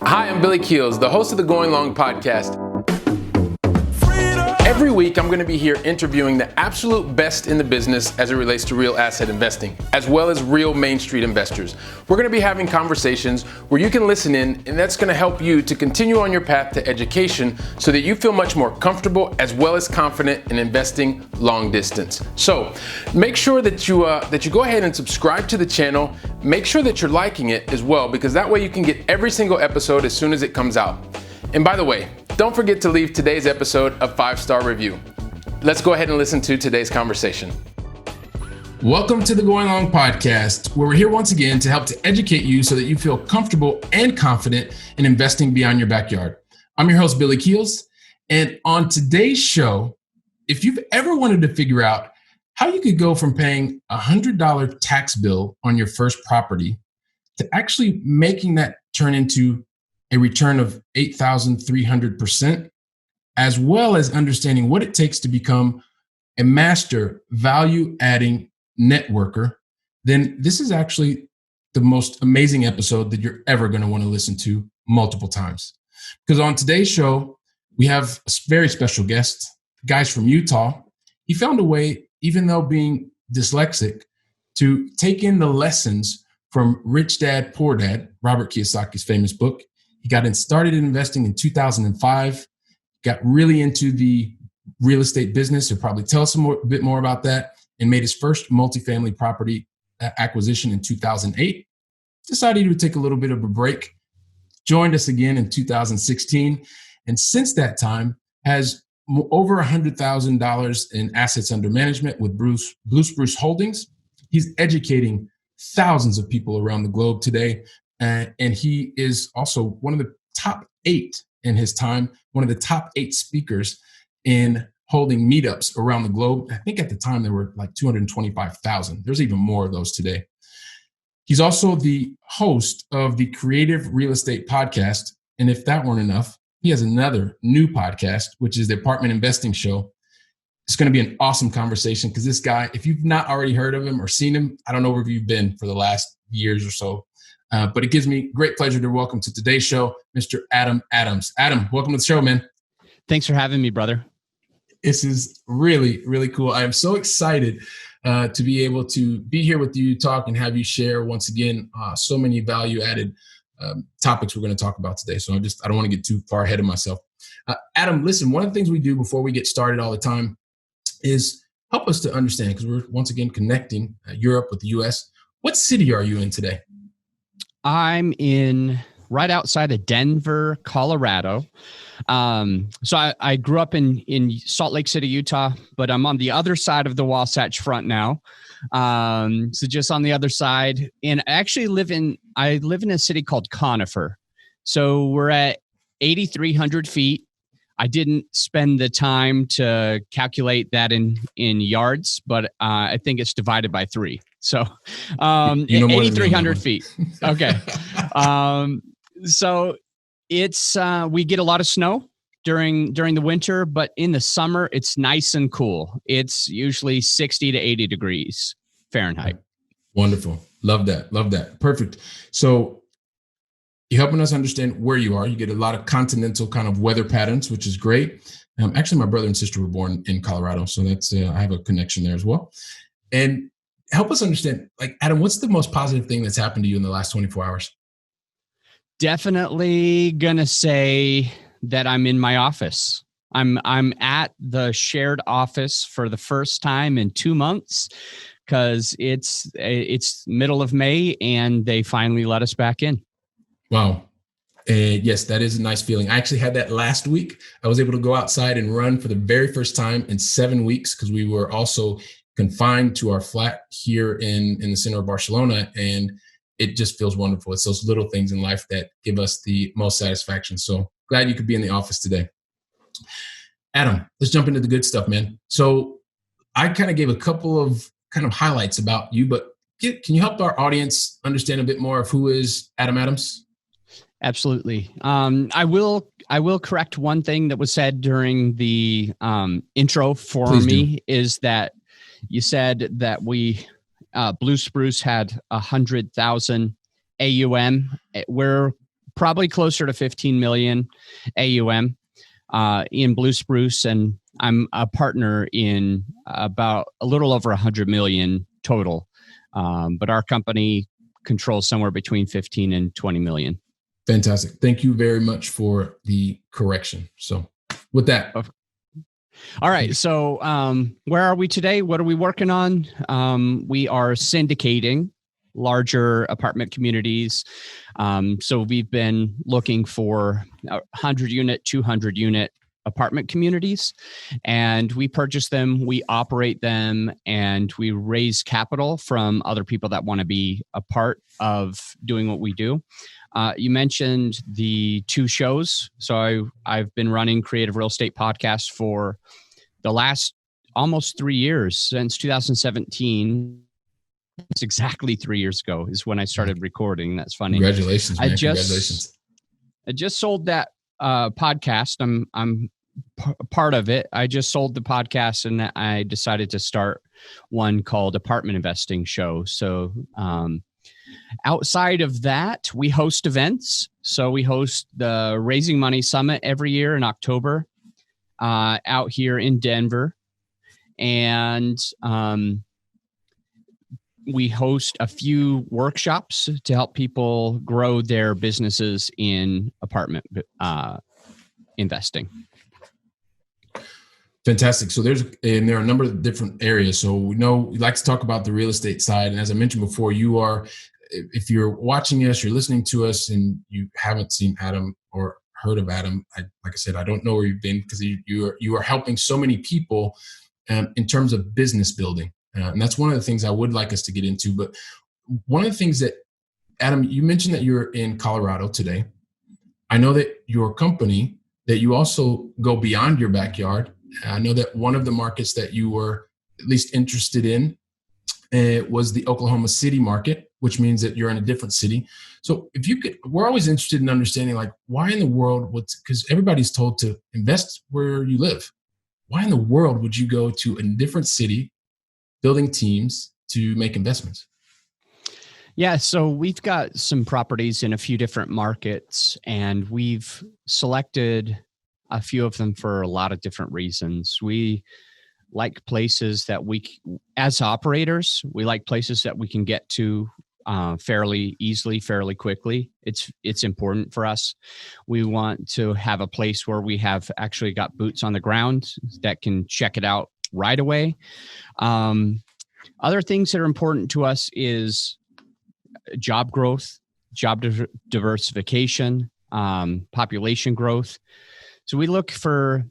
Hi, I'm Billy Keels, the host of the Going Long podcast. Every week, I'm going to be here interviewing the absolute best in the business as it relates to real asset investing, as well as real Main Street investors. We're going to be having conversations where you can listen in, and that's going to help you to continue on your path to education so that you feel much more comfortable as well as confident in investing long distance. So make sure that you go ahead and subscribe to the channel. Make sure that you're liking it as well, because that way you can get every single episode as soon as it comes out. And by the way, don't forget to leave today's episode a 5-star review. Let's go ahead and listen to today's conversation. Welcome to the Going Long podcast, where we're here once again to help to educate you so that you feel comfortable and confident in investing beyond your backyard. I'm your host, Billy Keels. And on today's show, if you've ever wanted to figure out how you could go from paying a $100 tax bill on your first property to actually making that turn into a return of 8,300%, as well as understanding what it takes to become a master value-adding networker, then this is actually the most amazing episode that you're ever going to want to listen to multiple times. Because on today's show, we have a very special guest, guys from Utah. He found a way, even though being dyslexic, to take in the lessons from Rich Dad, Poor Dad, Robert Kiyosaki's famous book. He got started investing in 2005, got really into the real estate business. He'll probably tell us a bit more about that, and made his first multifamily property acquisition in 2008. Decided he would take a little bit of a break, joined us again in 2016, and since that time has over $100,000 in assets under management with Blue Spruce Holdings. He's educating thousands of people around the globe today. And he is also one of the top 8 in his time, one of the top 8 speakers in holding meetups around the globe. I think at the time there were like 225,000. There's even more of those today. He's also the host of the Creative Real Estate Podcast. And if that weren't enough, he has another new podcast, which is the Apartment Investing Show. It's going to be an awesome conversation because this guy, if you've not already heard of him or seen him, I don't know where you've been for the last years or so. But it gives me great pleasure to welcome to today's show, Mr. Adam Adams. Adam, welcome to the show, man. Thanks for having me, brother. This is really, really cool. I am so excited to be able to be here with you, talk, and have you share once again so many value-added topics we're going to talk about today. So I don't want to get too far ahead of myself. Adam, listen, one of the things we do before we get started all the time is help us to understand, because we're once again connecting Europe with the U.S. What city are you in today? I'm right outside of Denver, Colorado. So I grew up in Salt Lake City, Utah, but I'm on the other side of the Wasatch Front now. So just on the other side, and I actually live in a city called Conifer. So we're at 8,300 feet. I didn't spend the time to calculate that in yards, but I think it's divided by 3. So 8,300 feet. Okay. So it's we get a lot of snow during the winter, but in the summer it's nice and cool. It's usually 60 to 80 degrees Fahrenheit. Wonderful. Love that. Perfect. So you're helping us understand where you are. You get a lot of continental kind of weather patterns, which is great. Actually, my brother and sister were born in Colorado, so that's I have a connection there as well. And help us understand, like, Adam, what's the most positive thing that's happened to you in the last 24 hours? Definitely gonna say that I'm in my office. I'm at the shared office for the first time in 2 months because it's middle of May and they finally let us back in. Wow. Yes, that is a nice feeling. I actually had that last week. I was able to go outside and run for the very first time in 7 weeks because we were also confined to our flat here in the center of Barcelona. And it just feels wonderful. It's those little things in life that give us the most satisfaction. So glad you could be in the office today. Adam, let's jump into the good stuff, man. So I kind of gave a couple of kind of highlights about you, but can you help our audience understand a bit more of who is Adam Adams? Absolutely. I will correct one thing that was said during the intro for Please me do. is that you said that Blue Spruce had 100,000 AUM. We're probably closer to 15 million AUM in Blue Spruce, and I'm a partner in about a little over 100 million total. But our company controls somewhere between 15 and 20 million. Fantastic. Thank you very much for the correction. So with that. All right. So where are we today? What are we working on? We are syndicating larger apartment communities. So we've been looking for 100 unit, 200 unit apartment communities, and we purchase them, we operate them, and we raise capital from other people that want to be a part of doing what we do. You mentioned the 2 shows. So I've been running Creative Real Estate Podcast for the last almost 3 years, since 2017. It's exactly 3 years ago is when I started recording. That's funny. Congratulations, man. Congratulations. I just sold that podcast. I'm part of it. I just sold the podcast, and I decided to start one called Apartment Investing Show. So outside of that, we host events. So we host the Raising Money Summit every year in October out here in Denver. And we host a few workshops to help people grow their businesses in apartment investing. Fantastic. So there are a number of different areas. So we know we like to talk about the real estate side. And as I mentioned before, if you're watching us, you're listening to us, and you haven't seen Adam or heard of Adam, like I said, I don't know where you've been, because you are helping so many people in terms of business building. And that's one of the things I would like us to get into. But one of the things that, Adam, you mentioned that you're in Colorado today. I know that your company, that you also go beyond your backyard. I know that one of the markets that you were at least interested in was the Oklahoma City market, which means that you're in a different city. So if you could, we're always interested in understanding, like, why in the world because everybody's told to invest where you live. Why in the world would you go to a different city, building teams to make investments? Yeah, so we've got some properties in a few different markets, and we've selected a few of them for a lot of different reasons. We like places that as operators, we like places that we can get to fairly easily, fairly quickly. It's important for us. We want to have a place where we have actually got boots on the ground that can check it out right away. Other things that are important to us is job growth, job diversification, population growth. So we look for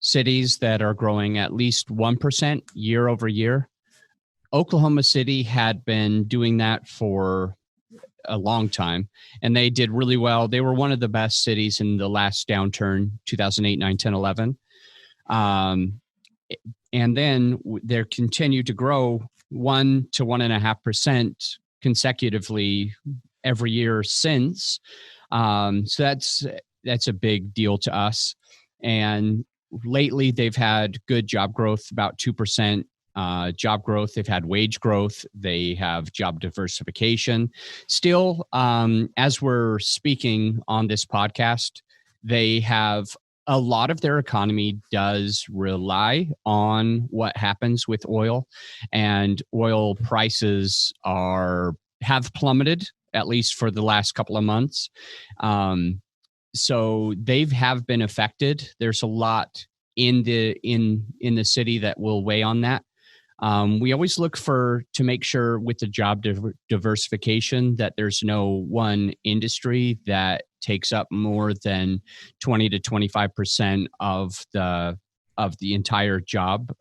cities that are growing at least 1% year over year. Oklahoma City had been doing that for a long time, and they did really well. They were one of the best cities in the last downturn, 2008, 9, 10, 11. And then they continued to grow 1 to 1.5% consecutively every year since. So that's a big deal to us. And lately, they've had good job growth, about 2% job growth. They've had wage growth. They have job diversification. Still, as we're speaking on this podcast, they have a lot of their economy does rely on what happens with oil, and oil prices have plummeted, at least for the last couple of months. So they have been affected. There's a lot in the city that will weigh on that. We always look to make sure with the job diversification that there's no one industry that takes up more than 20 to 25% of the entire job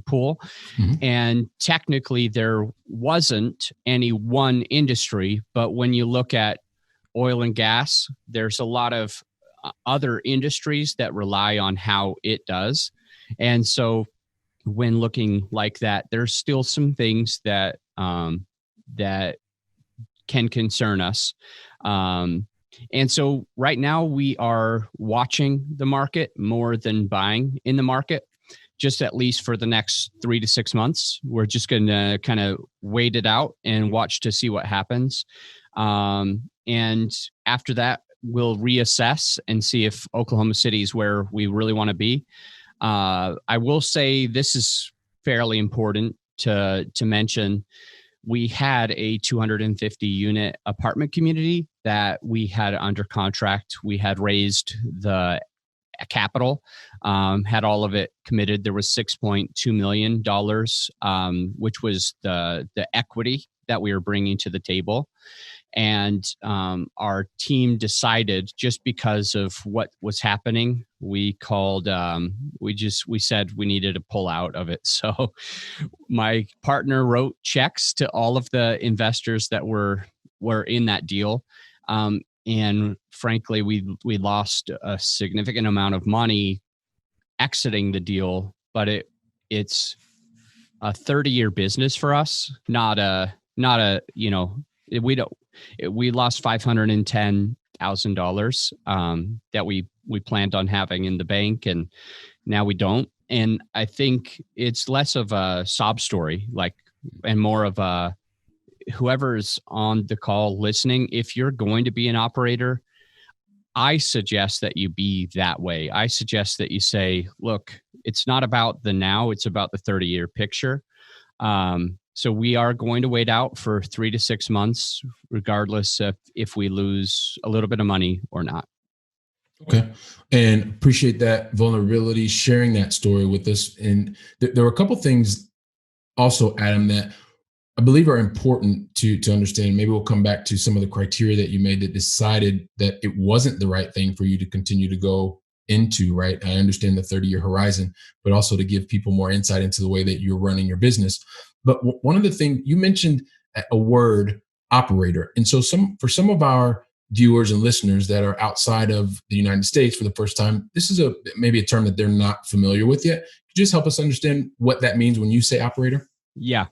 pool. Mm-hmm. And technically there wasn't any one industry, but when you look at oil and gas, there's a lot of other industries that rely on how it does. And so when looking like that, there's still some things that that can concern us. And so right now we are watching the market more than buying in the market. just at least for the next 3 to 6 months. We're just going to kind of wait it out and watch to see what happens. And after that, we'll reassess and see if Oklahoma City is where we really want to be. I will say this is fairly important to mention. We had a 250 unit apartment community that we had under contract. We had raised the capital, had all of it committed. There was $6.2 million, which was the equity that we were bringing to the table. And our team decided, just because of what was happening, we said we needed to pull out of it. So my partner wrote checks to all of the investors that were in that deal. And frankly, we lost a significant amount of money exiting the deal, but it's a 30-year business for us, not a we lost $510,000 that we planned on having in the bank, and now we don't. And I think it's less of a sob story, and more of a, whoever's on the call listening, if you're going to be an operator, I suggest that you be that way. I suggest that you say, look, it's not about the now, it's about the 30-year picture. So we are going to wait out for 3 to 6 months, regardless of if we lose a little bit of money or not. Okay. And appreciate that vulnerability, sharing that story with us. And there were a couple things also, Adam, that I believe are important to understand. Maybe we'll come back to some of the criteria that you made that decided that it wasn't the right thing for you to continue to go into, right? I understand the 30-year horizon, but also to give people more insight into the way that you're running your business. But one of the things you mentioned, a word, operator. And so for some of our viewers and listeners that are outside of the United States for the first time, this is maybe a term that they're not familiar with yet. Could you just help us understand what that means when you say operator? Yeah.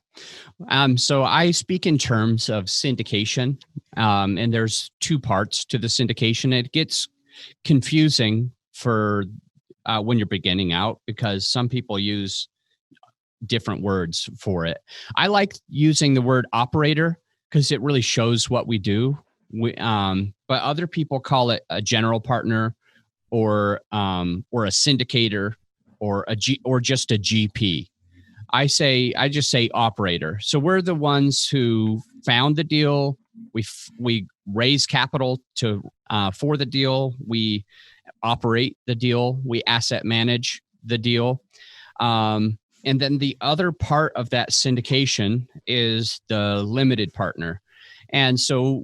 So I speak in terms of syndication, and there's two parts to the syndication. It gets confusing for when you're beginning out, because some people use different words for it. I like using the word operator because it really shows what we do. But other people call it a general partner, or a syndicator, or just a GP. I just say operator. So we're the ones who found the deal. We raise capital for the deal. We operate the deal. We asset manage the deal. And then the other part of that syndication is the limited partner. And so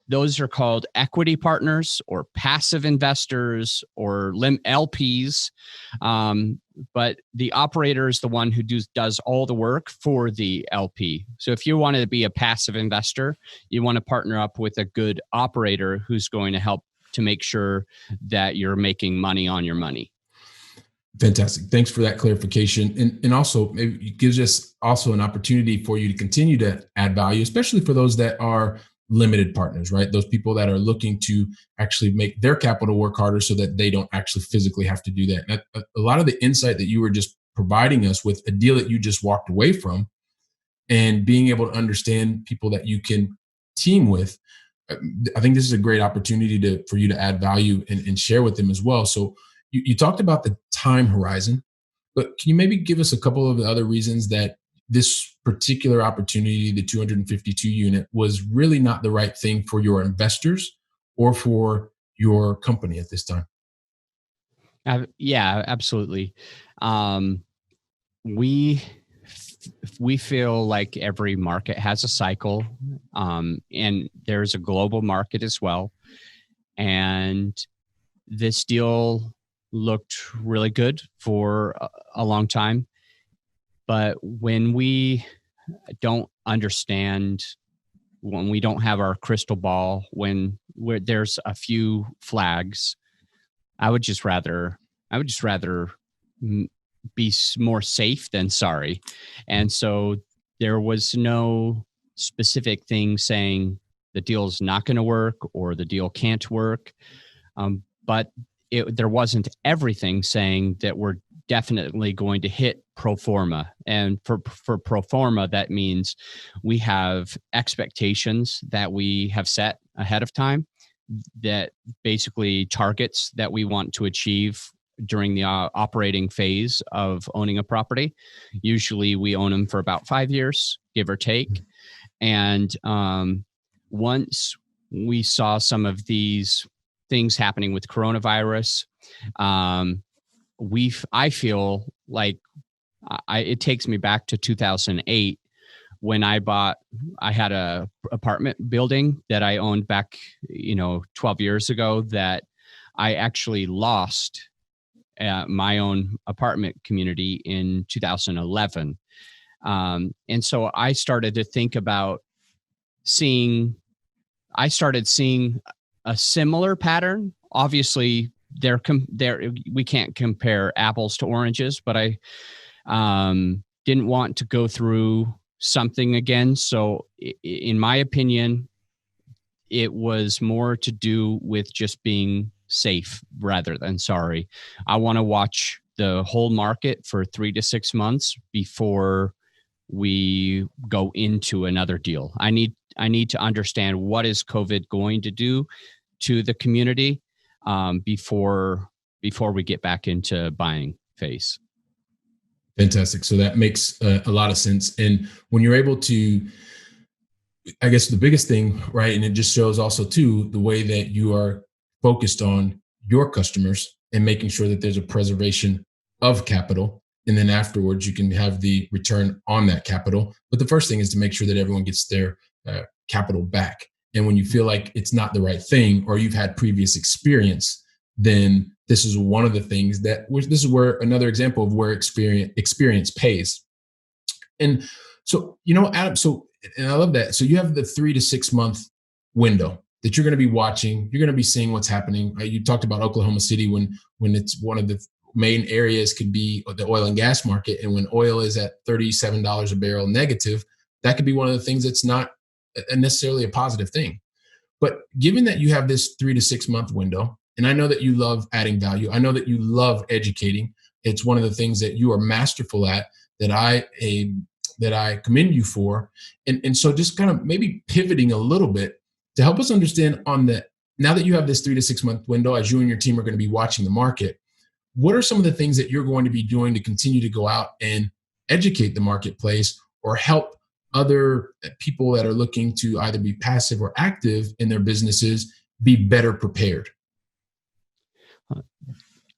those are called equity partners or passive investors or LPs. But the operator is the one who does all the work for the LP. So if you want to be a passive investor, you want to partner up with a good operator who's going to help to make sure that you're making money on your money. Fantastic. Thanks for that clarification. And also, maybe it gives us also an opportunity for you to continue to add value, especially for those that are limited partners, right? Those people that are looking to actually make their capital work harder so that they don't actually physically have to do that. And a lot of the insight that you were just providing us with, a deal that you just walked away from, and being able to understand people that you can team with, I think this is a great opportunity for you to add value and share with them as well. So you talked about the time horizon, but can you maybe give us a couple of the other reasons that this particular opportunity, the 252 unit, was really not the right thing for your investors or for your company at this time? Yeah, absolutely. We feel like every market has a cycle, and there's a global market as well. And this deal looked really good for a long time. But when we don't understand, when we don't have our crystal ball, when there's a few flags, I would just rather be more safe than sorry. And so there was no specific thing saying the deal's not going to work or the deal can't work. But there wasn't everything saying that we're definitely going to hit pro forma. And for pro forma, that means we have expectations that we have set ahead of time, that basically targets that we want to achieve during the operating phase of owning a property. Usually we own them for about 5 years, give or take. And once we saw some of these things happening with coronavirus, I feel like it takes me back to 2008 when I had a apartment building that I owned back, 12 years ago, that I actually lost my own apartment community in 2011. And so I started to think about I started seeing a similar pattern. Obviously, we can't compare apples to oranges, but I didn't want to go through something again. So in my opinion, it was more to do with just being safe rather than sorry. I want to watch the whole market for 3 to 6 months before we go into another deal. I need to understand what is COVID going to do to the community before we get back into buying phase. Fantastic. So that makes a lot of sense. And when you're able to, I guess the biggest thing, right, and it just shows also too the way that you are focused on your customers and making sure that there's a preservation of capital. And then afterwards, you can have the return on that capital. But the first thing is to make sure that everyone gets their capital back. And when you feel like it's not the right thing, or you've had previous experience, then this is one of the things this is where another example of where experience pays. And so, Adam, and I love that. So you have the 3 to 6 month window that you're going to be watching. You're going to be seeing what's happening. You talked about Oklahoma City when it's one of the main areas could be the oil and gas market. And when oil is at $37 a barrel negative, that could be one of the things that's not necessarily a positive thing. But given that you have this 3 to 6 month window, and I know that you love adding value, I know that you love educating. It's one of the things that you are masterful at, that I commend you for. And so just kind of maybe pivoting a little bit to help us understand now that you have this 3 to 6 month window, as you and your team are going to be watching the market, what are some of the things that you're going to be doing to continue to go out and educate the marketplace or help other people that are looking to either be passive or active in their businesses be better prepared?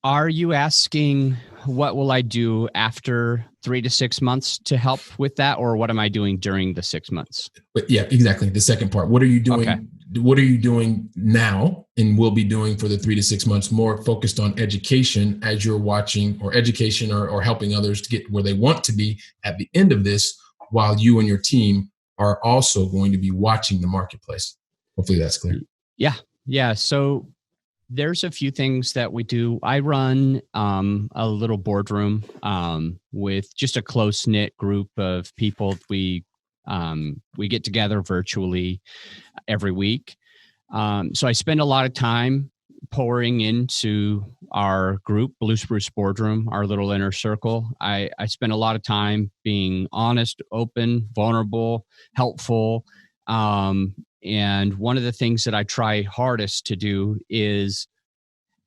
Are you asking what will I do after 3 to 6 months to help with that, or what am I doing during the 6 months? But yeah, exactly. The second part. What are you doing? Okay. What are you doing now and will be doing for the 3 to 6 months, more focused on education as you're watching, or education or helping others to get where they want to be at the end of this, while you and your team are also going to be watching the marketplace? Hopefully that's clear. Yeah. So there's a few things that we do. I run a little boardroom with just a close knit group of people. We get together virtually every week. So I spend a lot of time pouring into our group, Blue Spruce Boardroom, our little inner circle. I spend a lot of time being honest, open, vulnerable, helpful. And one of the things that I try hardest to do is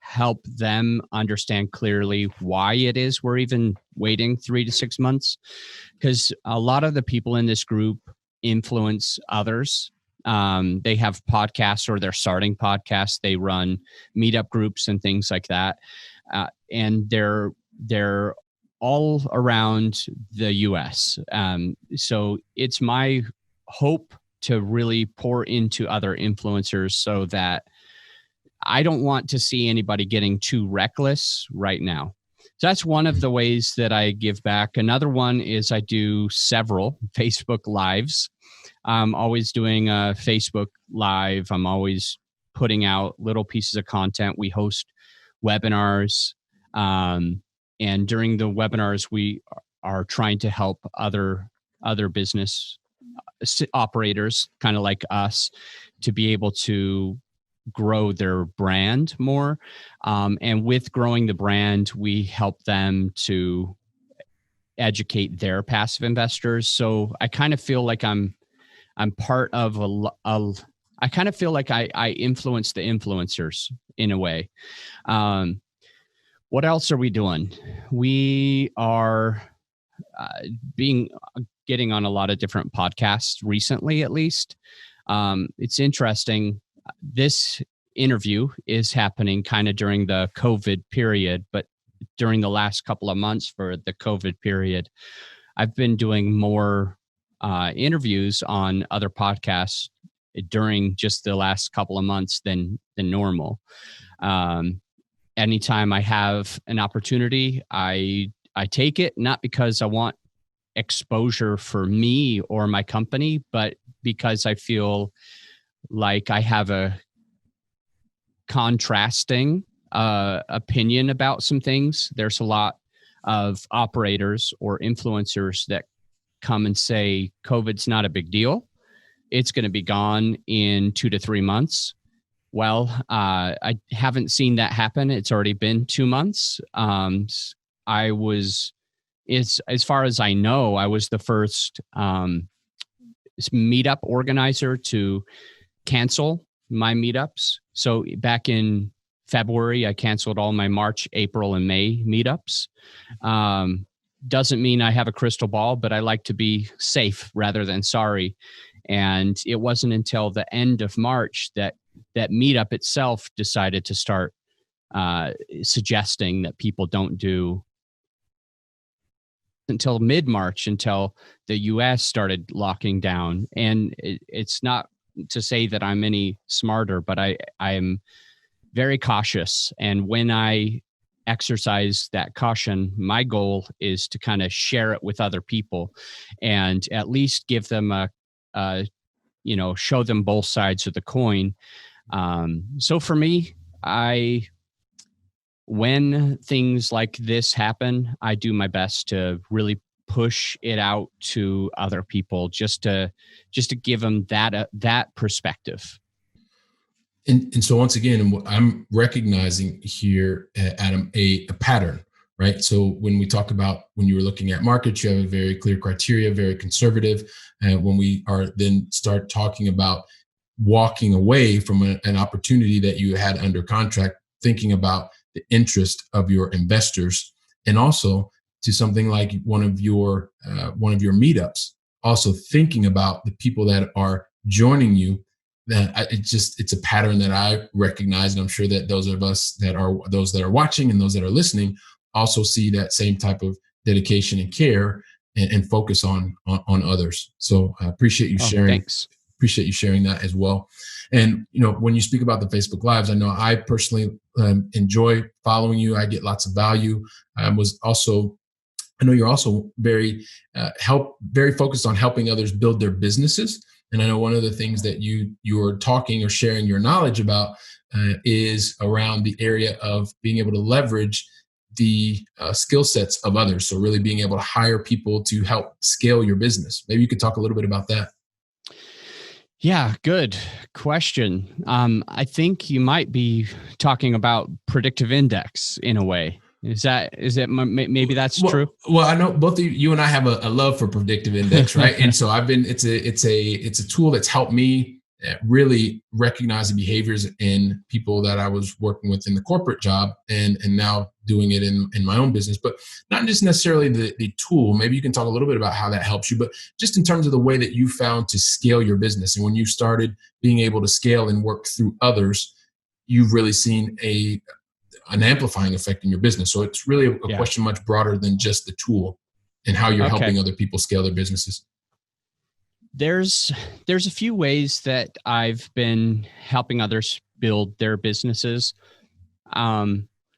help them understand clearly why it is we're even waiting 3 to 6 months. Because a lot of the people in this group influence others. They have podcasts, or they're starting podcasts. They run meetup groups and things like that. And they're all around the US. So it's my hope to really pour into other influencers, so that I don't want to see anybody getting too reckless right now. So that's one of the ways that I give back. Another one is I do several Facebook Lives. I'm always doing a Facebook Live. I'm always putting out little pieces of content. We host webinars. And during the webinars, we are trying to help other business operators, kind of like us, to be able to grow their brand more. And with growing the brand, we help them to educate their passive investors. So I kind of feel like I'm part of I kind of feel like I influence the influencers in a way. What else are we doing? We are getting on a lot of different podcasts recently, at least. It's interesting. This interview is happening kind of during the COVID period, but during the last couple of months for the COVID period, I've been doing more interviews on other podcasts during just the last couple of months than normal. Anytime I have an opportunity, I take it, not because I want exposure for me or my company, but because I feel like I have a contrasting opinion about some things. There's a lot of operators or influencers that come and say COVID's not a big deal. It's going to be gone in 2 to 3 months. Well, I haven't seen that happen. It's already been 2 months. As far as I know, I was the first meetup organizer to cancel my meetups. So back in February, I canceled all my March, April, and May meetups. Doesn't mean I have a crystal ball, but I like to be safe rather than sorry. And it wasn't until the end of March that meetup itself decided to start suggesting that people don't do until mid-March, until the US started locking down. And it's not to say that I'm any smarter, but I am very cautious. And when I exercise that caution, my goal is to kind of share it with other people and at least give them show them both sides of the coin. So for me, when things like this happen, I do my best to really push it out to other people, just to give them that perspective. And so once again, I'm recognizing here, Adam, a pattern, right? So when we talk about when you were looking at markets, you have a very clear criteria, very conservative. And when we are then start talking about walking away from an opportunity that you had under contract, thinking about the interest of your investors, and also to something like one of your meetups, also thinking about the people that are joining you. That it's a pattern that I recognize, and I'm sure that those that are watching and those that are listening also see that same type of dedication and care and focus on others. So I appreciate you sharing. Thanks. Appreciate you sharing that as well. And when you speak about the Facebook Lives, I know I personally enjoy following you. I get lots of value. I know you're also very focused on helping others build their businesses. And I know one of the things that you're talking or sharing your knowledge about is around the area of being able to leverage the skill sets of others. So really being able to hire people to help scale your business. Maybe you could talk a little bit about that. Yeah, good question. I think you might be talking about predictive index in a way. Is it maybe that's true? Well, I know both of you and I have a love for predictive index, right? And so it's a tool that's helped me really recognize the behaviors in people that I was working with in the corporate job and now doing it in my own business, but not just necessarily the tool. Maybe you can talk a little bit about how that helps you, but just in terms of the way that you found to scale your business. And when you started being able to scale and work through others, you've really seen an amplifying effect in your business. So it's really a question much broader than just the tool and how you're helping other people scale their businesses. There's a few ways that I've been helping others build their businesses.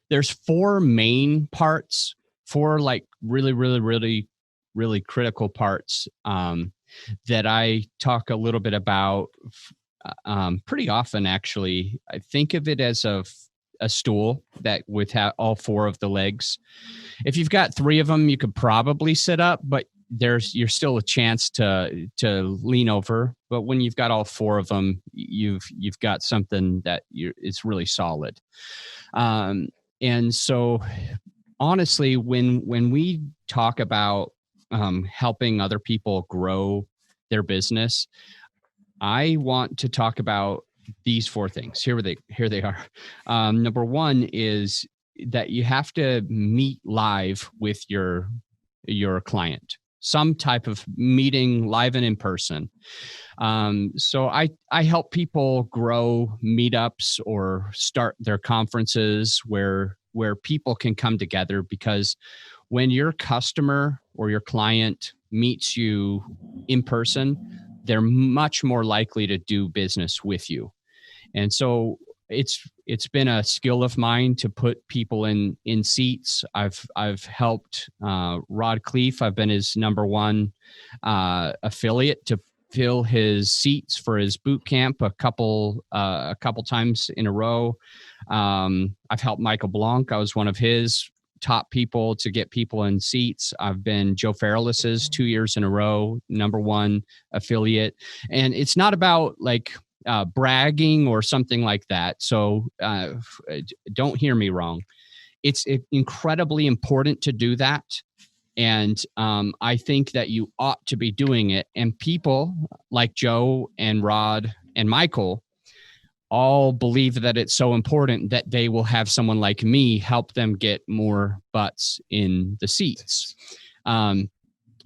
There's 4 main parts, 4 like really, really, really, really critical parts that I talk a little bit about pretty often, actually. I think of it as a stool that would have all 4 of the legs. If you've got 3 of them, you could probably sit up, but you're still a chance to lean over. But when you've got all four of them, you've got something that it's really solid. And so honestly, when we talk about helping other people grow their business, I want to talk about these four things. Here they are. Number one is that you have to meet live with your client, some type of meeting live and in person. So I help people grow meetups or start their conferences where people can come together, because when your customer or your client meets you in person, they're much more likely to do business with you. And so it's been a skill of mine to put people in seats. I've helped Rod Cleef. I've been his number one affiliate to fill his seats for his boot camp a couple times in a row. I've helped Michael Blanc. I was one of his top people to get people in seats. I've been Joe Fairless's 2 years in a row number one affiliate. And it's not about like bragging or something like that. So don't hear me wrong. It's incredibly important to do that. And I think that you ought to be doing it. And people like Joe and Rod and Michael all believe that it's so important that they will have someone like me help them get more butts in the seats.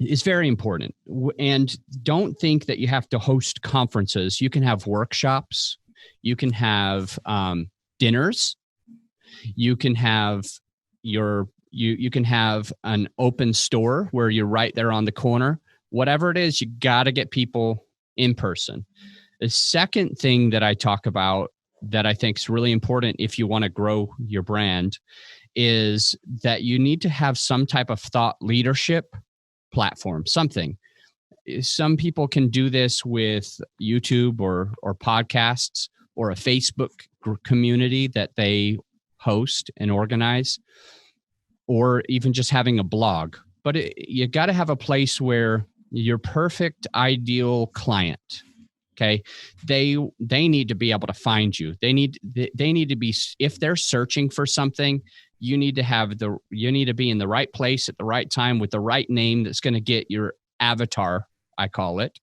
It's very important. And don't think that you have to host conferences. You can have workshops. You can have dinners. You can have you can have an open store where you're right there on the corner. Whatever it is, you got to get people in person. The second thing that I talk about that I think is really important if you want to grow your brand is that you need to have some type of thought leadership platform, something. Some people can do this with YouTube or podcasts or a Facebook community that they host and organize, or even just having a blog. But you got to have a place where your perfect ideal client, okay, they need to be able to find you. They need to be, if they're searching for something, you need to be in the right place at the right time with the right name that's going to get your avatar, I call it,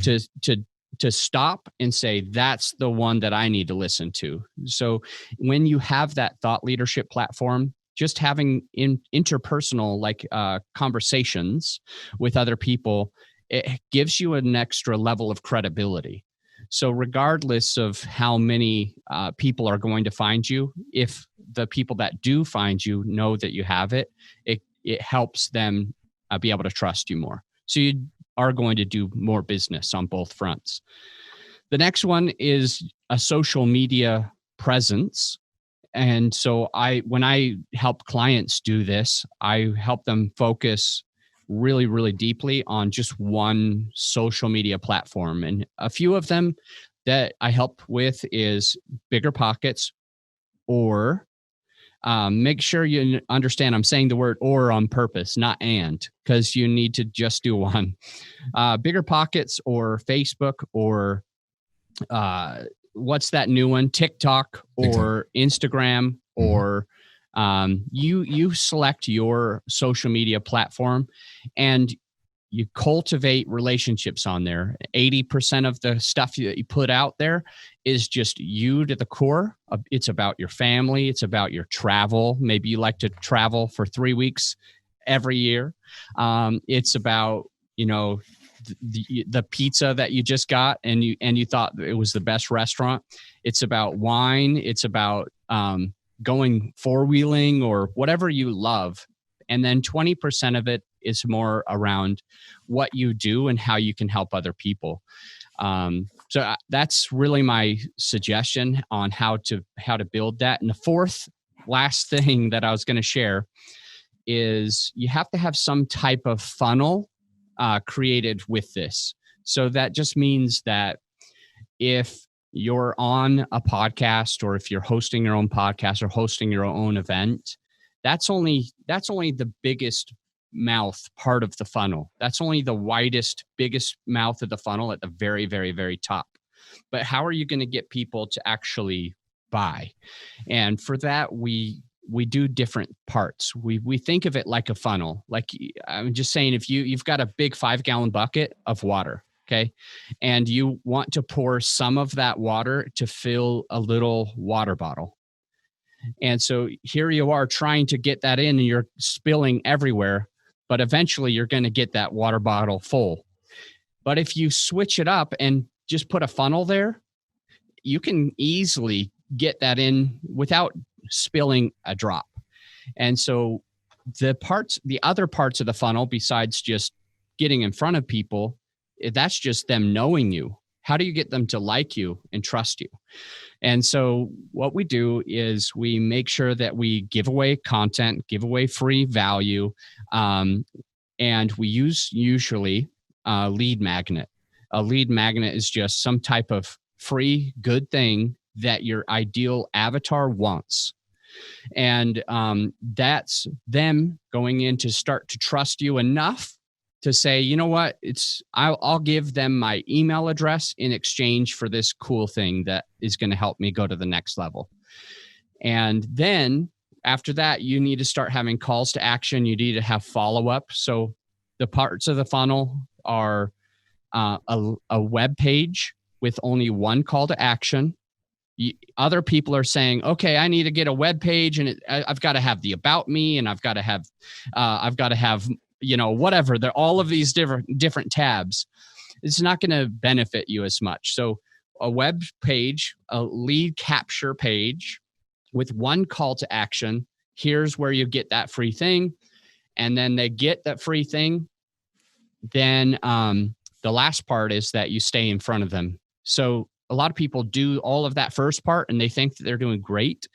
to stop and say, that's the one that I need to listen to. So when you have that thought leadership platform, just having interpersonal conversations with other people, it gives you an extra level of credibility. So regardless of how many people are going to find you, if the people that do find you know that you have it, it helps them be able to trust you more. So you are going to do more business on both fronts. The next one is a social media presence. And so when I help clients do this, I help them focus really, really deeply on just one social media platform. And a few of them that I help with is Bigger Pockets, or make sure you understand I'm saying the word or on purpose, not and, because you need to just do one. Bigger Pockets or Facebook or what's that new one? TikTok or Instagram, or you select your social media platform and you cultivate relationships on there. 80% of the stuff that you put out there is just you to the core. It's about your family. It's about your travel. Maybe you like to travel for 3 weeks every year. It's about, the pizza that you just got and you thought it was the best restaurant. It's about wine. It's about going four-wheeling or whatever you love. And then 20% of it is more around what you do and how you can help other people. So that's really my suggestion on how to build that. And the fourth last thing that I was going to share is you have to have some type of funnel created with this. So that just means that if you're on a podcast, or if you're hosting your own podcast or hosting your own event, that's only the biggest mouth part of the funnel. That's only the widest, biggest mouth of the funnel at the very, very, very top. But how are you going to get people to actually buy? And for that, we do different parts. We think of it like a funnel. Like I'm just saying, if you've got a big 5-gallon bucket of water, okay, and you want to pour some of that water to fill a little water bottle. And so here you are trying to get that in and you're spilling everywhere, but eventually you're going to get that water bottle full. But if you switch it up and just put a funnel there, you can easily get that in without spilling a drop. And so the other parts of the funnel, besides just getting in front of people, that's just them knowing you. How do you get them to like you and trust you? And so what we do is we make sure that we give away content, give away free value, and we use usually a lead magnet. A lead magnet is just some type of free good thing that your ideal avatar wants. And that's them going in to start to trust you enough to say, you know what, I'll give them my email address in exchange for this cool thing that is going to help me go to the next level. And then after that, you need to start having calls to action. You need to have follow-up. So the parts of the funnel are a web page with only one call to action. Other people are saying, okay, I need to get a web page and I've got to have the about me and I've got to have whatever. They're all of these different tabs. It's not going to benefit you as much. So a web page, a lead capture page with one call to action. Here's where you get that free thing. And then they get that free thing. Then the last part is that you stay in front of them. So a lot of people do all of that first part and they think that they're doing great,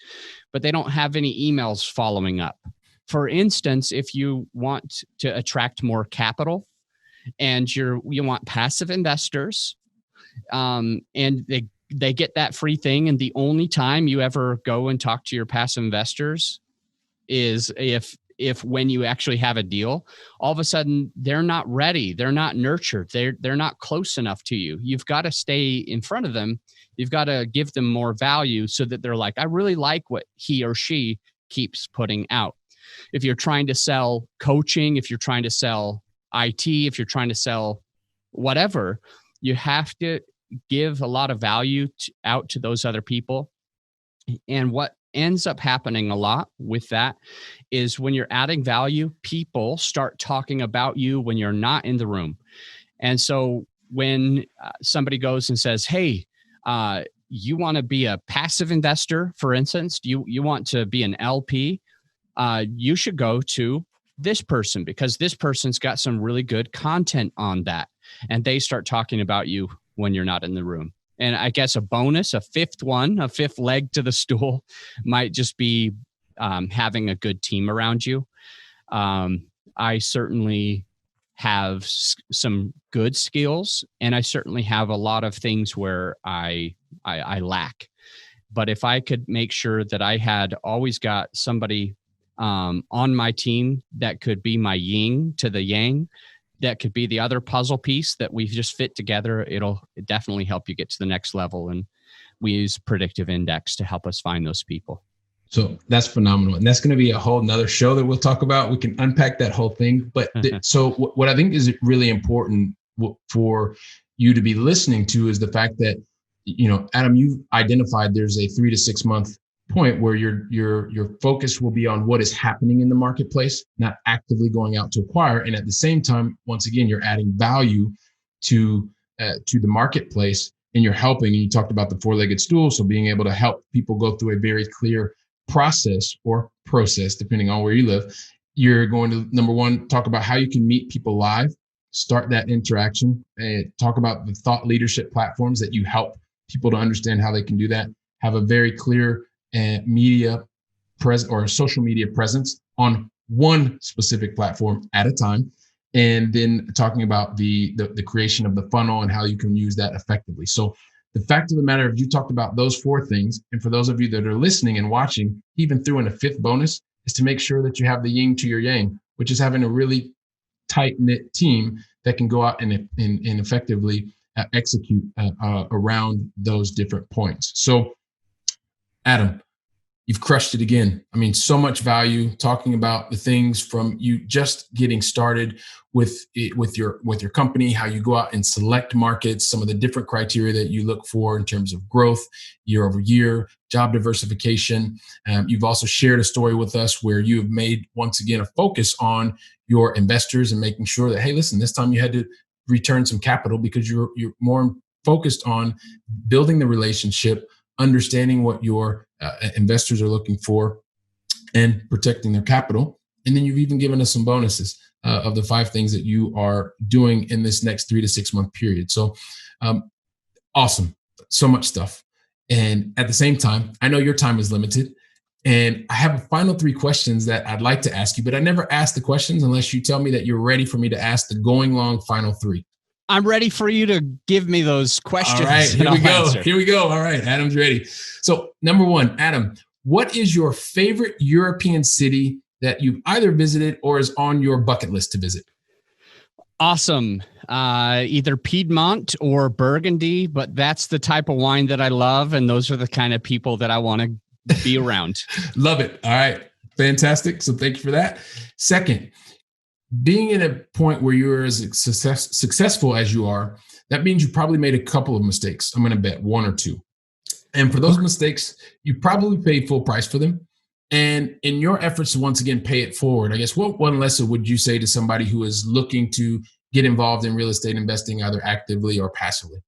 but they don't have any emails following up. For instance, if you want to attract more capital and you want passive investors, and they get that free thing, and the only time you ever go and talk to your passive investors is if when you actually have a deal, all of a sudden they're not ready, they're not nurtured, they're not close enough to you. You've got to stay in front of them. You've got to give them more value so that they're like, I really like what he or she keeps putting out. If you're trying to sell coaching, if you're trying to sell IT, if you're trying to sell whatever, you have to give a lot of value out to those other people. And what ends up happening a lot with that is when you're adding value, people start talking about you when you're not in the room. And so when somebody goes and says, hey, you want to be a passive investor, for instance, you want to be an LP, you should go to this person because this person's got some really good content on that. And they start talking about you when you're not in the room. And I guess a bonus, a fifth leg to the stool might just be having a good team around you. I certainly have some good skills, and I certainly have a lot of things where I lack. But if I could make sure that I had always got somebody on my team that could be my yin to the yang, that could be the other puzzle piece that we've just fit together, it'll definitely help you get to the next level. And we use predictive index to help us find those people. So that's phenomenal. And that's going to be a whole nother show that we'll talk about. We can unpack that whole thing. But so what I think is really important for you to be listening to is the fact that, Adam, you've identified there's a 3 to 6 month point where your focus will be on what is happening in the marketplace, not actively going out to acquire. And at the same time, once again, you're adding value to the marketplace, and you're helping. And you talked about the four-legged stool, so being able to help people go through a very clear process, depending on where you live. You're going to, number one, talk about how you can meet people live, start that interaction, and talk about the thought leadership platforms that you help people to understand how they can do that. Have a very clear media or social media presence on one specific platform at a time, and then talking about the creation of the funnel and how you can use that effectively. So the fact of the matter is, you talked about those 4 things, and for those of you that are listening and watching, even threw in a 5th bonus is to make sure that you have the yin to your yang. which is having a really tight-knit team that can go out and effectively execute around those different points. So, Adam, you've crushed it again. I mean, so much value talking about the things from you just getting started with your company, how you go out and select markets, some of the different criteria that you look for in terms of growth year over year, job diversification. You've also shared a story with us where you have made, once again, a focus on your investors and making sure that, hey, listen, this time you had to return some capital because you're more focused on building the relationship, understanding what your investors are looking for, and protecting their capital. And then you've even given us some bonuses of the 5 things that you are doing in this next 3 to 6 month period. So awesome. So much stuff. And at the same time, I know your time is limited. And I have a final 3 questions that I'd like to ask you, but I never ask the questions unless you tell me that you're ready for me to ask the going long final 3. I'm ready for you to give me those questions. All right, here we go. Here we go. All right, Adam's ready. So number 1, Adam, what is your favorite European city that you've either visited or is on your bucket list to visit? Awesome. Either Piedmont or Burgundy, but that's the type of wine that I love. And those are the kind of people that I want to be around. Love it. All right. Fantastic. So thank you for that. Second, being in a point where you're as successful as you are, that means you probably made a couple of mistakes. I'm going to bet 1 or 2. And for those mistakes, you probably paid full price for them. And in your efforts to once again pay it forward, I guess what one lesson would you say to somebody who is looking to get involved in real estate investing, either actively or passively?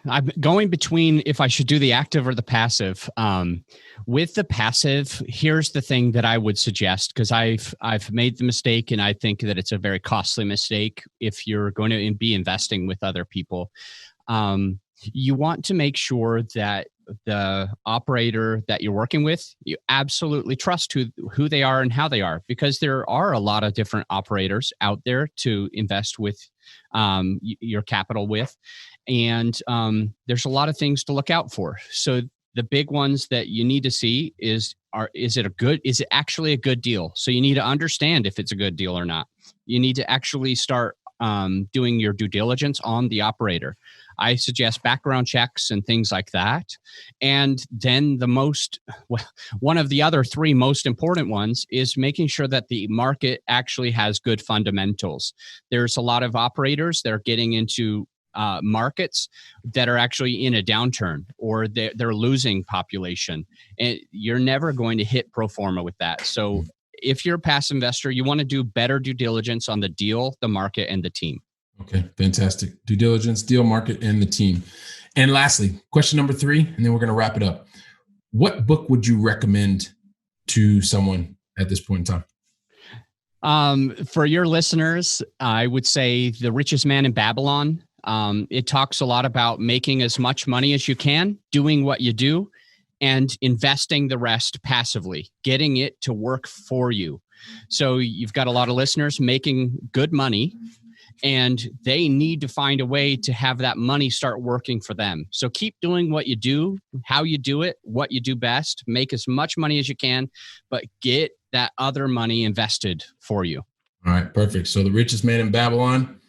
I'm going between if I should do the active or the passive. With the passive, here's the thing that I would suggest, because I've made the mistake, and I think that it's a very costly mistake if you're going to be investing with other people. You want to make sure that the operator that you're working with, you absolutely trust who they are and how they are, because there are a lot of different operators out there to invest with your capital with. And there's a lot of things to look out for. So the big ones that you need to see is it actually a good deal? So you need to understand if it's a good deal or not. You need to actually start doing your due diligence on the operator. I suggest background checks and things like that. And then one of the other 3 most important ones is making sure that the market actually has good fundamentals. There's a lot of operators that are getting into markets that are actually in a downturn, or they're losing population. And you're never going to hit pro forma with that. So if you're a passive investor, you want to do better due diligence on the deal, the market, and the team. Okay, fantastic. Due diligence, deal, market, and the team. And lastly, question number 3, and then we're going to wrap it up. What book would you recommend to someone at this point in time? For your listeners, I would say The Richest Man in Babylon. It talks a lot about making as much money as you can, doing what you do, and investing the rest passively, getting it to work for you. So you've got a lot of listeners making good money, and they need to find a way to have that money start working for them. So keep doing what you do, how you do it, what you do best, make as much money as you can, but get that other money invested for you. All right, perfect. So The Richest Man in Babylon,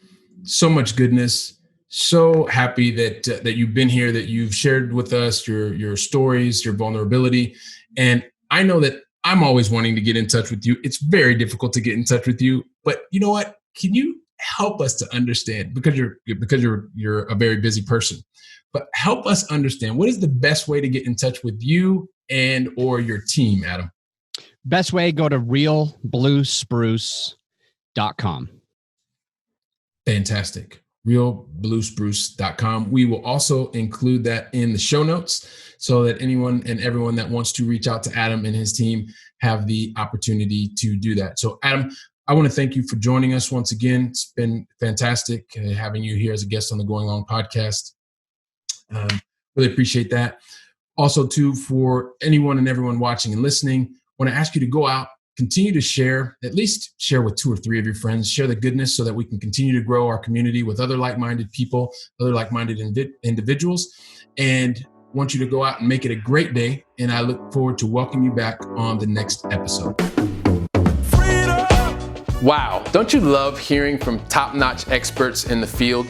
so much goodness. So happy that you've been here, that you've shared with us your stories, your vulnerability. And I know that I'm always wanting to get in touch with you. It's very difficult to get in touch with you, but you know what? Can you help us to understand, because you're a very busy person, but help us understand, what is the best way to get in touch with you and or your team, Adam? Best way, go to realbluespruce.com. Fantastic. realbluespruce.com. We will also include that in the show notes so that anyone and everyone that wants to reach out to Adam and his team have the opportunity to do that. So Adam, I want to thank you for joining us once again. It's been fantastic having you here as a guest on the Going Long podcast. Really appreciate that. Also, too, for anyone and everyone watching and listening, I want to ask you to go out, continue to share, at least share with 2 or 3 of your friends, share the goodness so that we can continue to grow our community with other like-minded people, other like-minded individuals, and want you to go out and make it a great day. And I look forward to welcoming you back on the next episode. Wow, don't you love hearing from top-notch experts in the field?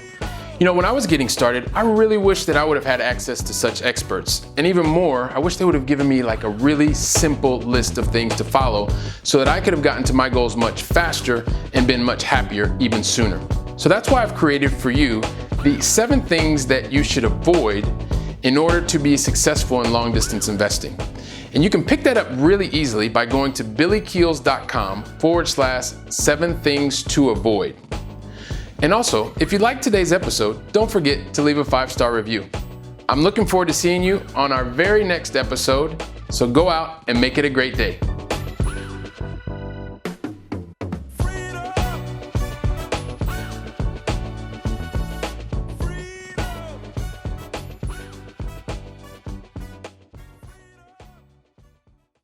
You know, when I was getting started, I really wish that I would have had access to such experts. And even more, I wish they would have given me like a really simple list of things to follow so that I could have gotten to my goals much faster and been much happier even sooner. So that's why I've created for you the 7 things that you should avoid in order to be successful in long distance investing. And you can pick that up really easily by going to billykeels.com/7 things to avoid. And also, if you liked today's episode, don't forget to leave a 5-star review. I'm looking forward to seeing you on our very next episode, so go out and make it a great day.